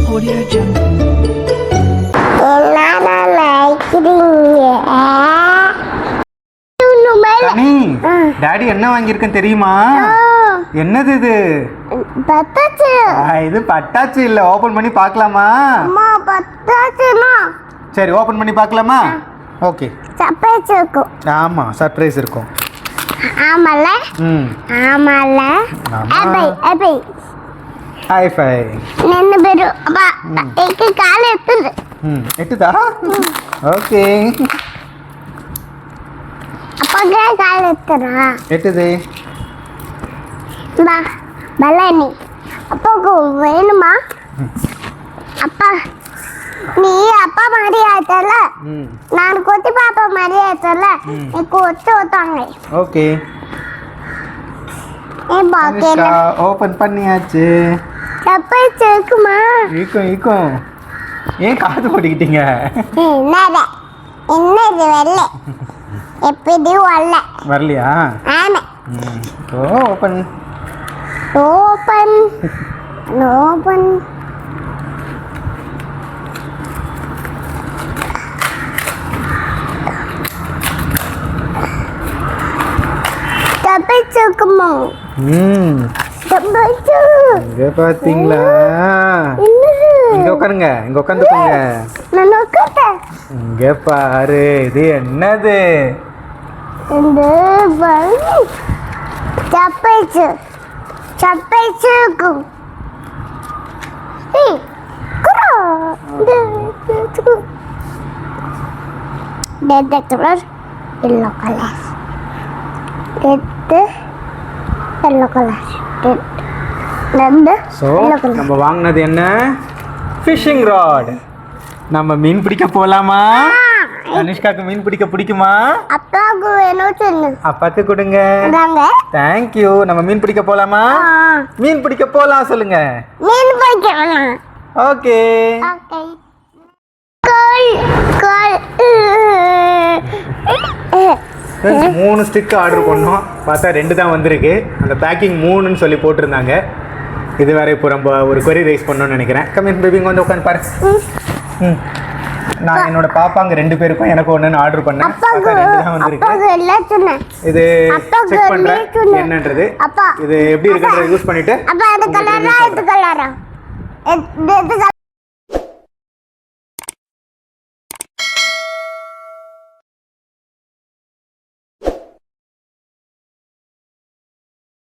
Audio Jungle. கனி, daddy என்ன வாங்கியிருக்கேன் தெரியுமா? என்னது இது? பட்டாசு. இது பட்டாசு இல்ல. ஓபன் பண்ணி பார்க்கலாமா? அம்மா பட்டாசுனா. சரி, ஓபன் பண்ணி பார்க்கலாமா? ஓகே. சர்ப்ரைஸ் இருக்கும். ஆமா, சர்ப்ரைஸ் இருக்கும். ஆமால? ஆமால. ஆமா. ஏபை. ஹை ஃபை. நின்னு பேரு. அப்பா, ஏக்கு கால் எத்துது. எட்டுதா? ஓகே. அப்பா கால் எத்துறா. எட்டுது. பா, பலனி. அப்பாக்கு வேணுமா? அப்பா, நீ அப்பா மாதிரி ஆயிட்டல. நான் கொத்தி பாப்பா மாதிரி ஆயிட்டல. நீ கொத்தி ஓத்தாங்க. ஓகே. பாக்கேல. ஓபன் பண்ணியாச்சு. சர்ப்ரைஸ் இருக்குமா? இருக்கும். ஏன் காது போட்டுக்கிட்டீங்க? என்னது? என்னது வெள்ளை? எப்படி வரலையா? ஆமா. ஓபன். ஓபன். ஓபன். சர்ப்ரைஸ் இருக்குமா? சர்ப்ரைஸ். இங்க பாத்தீங்களா? என்னது? இங்க உட்காருங்க. இங்க உட்காந்துக்கோங்க. நான் உட்கார்ந்தேன். இங்க பாரு. இது என்னது? இந்த சர்ப்ரைஸ். சர்ப்ரைஸ் இருக்கும். ஏய், குரா. இந்த கலர் yellow color. இது yellow color. சோ நம்ம வாங்குனது என்ன? Fishing rod. நம்ம மீன் பிடிக்க போலாமா? அனுஷ்காக்கு மீன் பிடிக்க பிடிக்குமா? அப்பாக்கு வேணும் சொல்லு. அப்பாக்கு கொடுங்க. தாங்க. Thank you. நம்ம மீன் பிடிக்க போலாமா? மீன் பிடிக்க போலாம் சொல்லுங்க. மீன் பிடிக்கலாம். ஓகே. ஓகே. கால் 3 ஸ்டிக் ஆர்டர் பண்ணோம். பார்த்தா 2 தான் வந்திருக்கு. அந்த பேக்கிங் 3ன்னு சொல்லி போட்டிருந்தாங்க. இது வேற இப்போ நம்ம ஒரு கொரி ரைஸ் பண்ணணும்னு நினைக்கிறேன். கமிங் பேபி, இங்கே வந்து உட்காந்து பாரு. நான் என்னோட பாப்பாங்க 2 பேருக்கும் எனக்கு ஒன்றுன்னு ஆர்டர் பண்ணேன். பார்த்தா 2 தான் வந்திருக்கு. இது செக் பண்ணுறேன் என்னன்றது. இது எப்படி இருக்குன்றத யூஸ் பண்ணிட்டு. அப்பா, இது கலரா? இது கலரா?